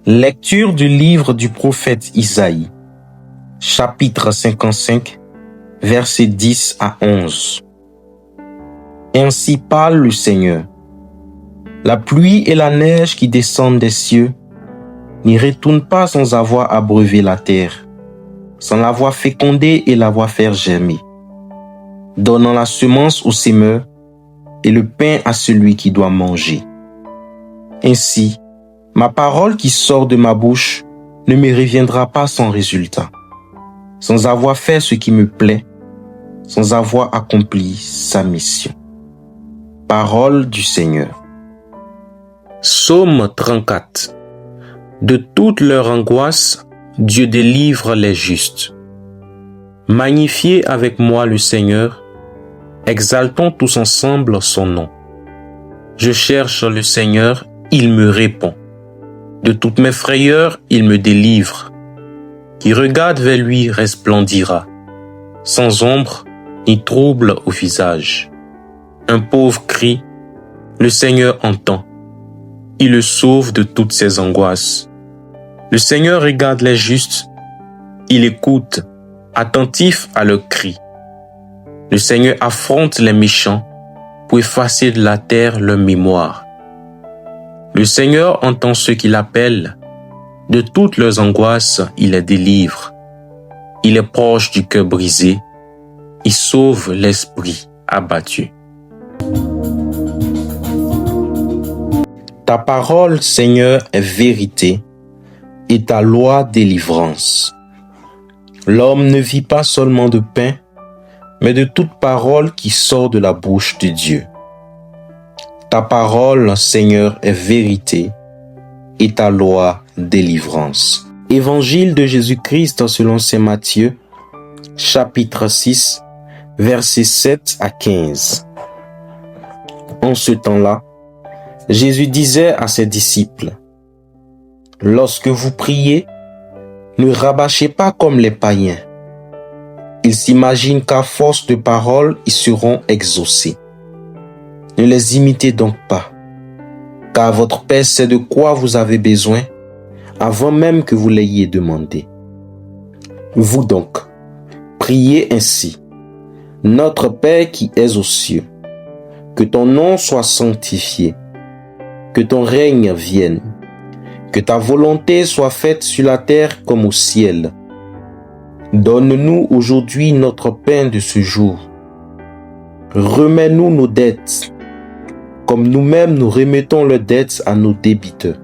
Lecture du livre du prophète Isaïe, chapitre 55, versets 10 à 11. Ainsi parle le Seigneur. La pluie et la neige qui descendent des cieux n'y retournent pas sans avoir abreuvé la terre, sans l'avoir fécondée et l'avoir fait germer, donnant la semence au semeur et le pain à celui qui doit manger. Ainsi, ma parole qui sort de ma bouche ne me reviendra pas sans résultat, sans avoir fait ce qui me plaît, sans avoir accompli sa mission. Parole du Seigneur. Psaume 34. De toute leur angoisse, Dieu délivre les justes. Magnifiez avec moi le Seigneur, exaltons tous ensemble son nom. Je cherche le Seigneur, il me répond. De toutes mes frayeurs, il me délivre. Qui regarde vers lui resplendira, sans ombre ni trouble au visage. Un pauvre crie, le Seigneur entend. Il le sauve de toutes ses angoisses. Le Seigneur regarde les justes, il écoute, attentif à leurs cris. Le Seigneur affronte les méchants pour effacer de la terre leur mémoire. Le Seigneur entend ceux qui l'appellent. De toutes leurs angoisses, il les délivre. Il est proche du cœur brisé. Il sauve l'esprit abattu. Ta parole, Seigneur, est vérité et ta loi délivrance. L'homme ne vit pas seulement de pain, mais de toute parole qui sort de la bouche de Dieu. Ta parole, Seigneur, est vérité et ta loi délivrance. Évangile de Jésus-Christ selon saint Matthieu, chapitre 6, versets 7 à 15. En ce temps-là, Jésus disait à ses disciples, « Lorsque vous priez, ne rabâchez pas comme les païens. Ils s'imaginent qu'à force de paroles, ils seront exaucés. Ne les imitez donc pas, car votre Père sait de quoi vous avez besoin avant même que vous l'ayez demandé. Vous donc, priez ainsi. Notre Père qui es aux cieux, que ton nom soit sanctifié, que ton règne vienne, que ta volonté soit faite sur la terre comme au ciel. Donne-nous aujourd'hui notre pain de ce jour. Remets-nous nos dettes, comme nous-mêmes nous remettons leurs dettes à nos débiteurs.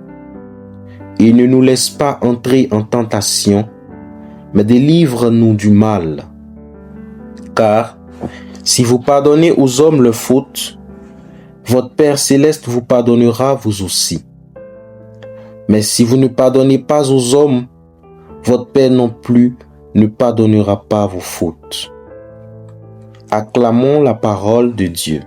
Et ne nous laisse pas entrer en tentation, mais délivre-nous du mal. Car si vous pardonnez aux hommes leurs fautes, votre Père céleste vous pardonnera vous aussi. Mais si vous ne pardonnez pas aux hommes, votre Père non plus ne pardonnera pas vos fautes. Acclamons la parole de Dieu.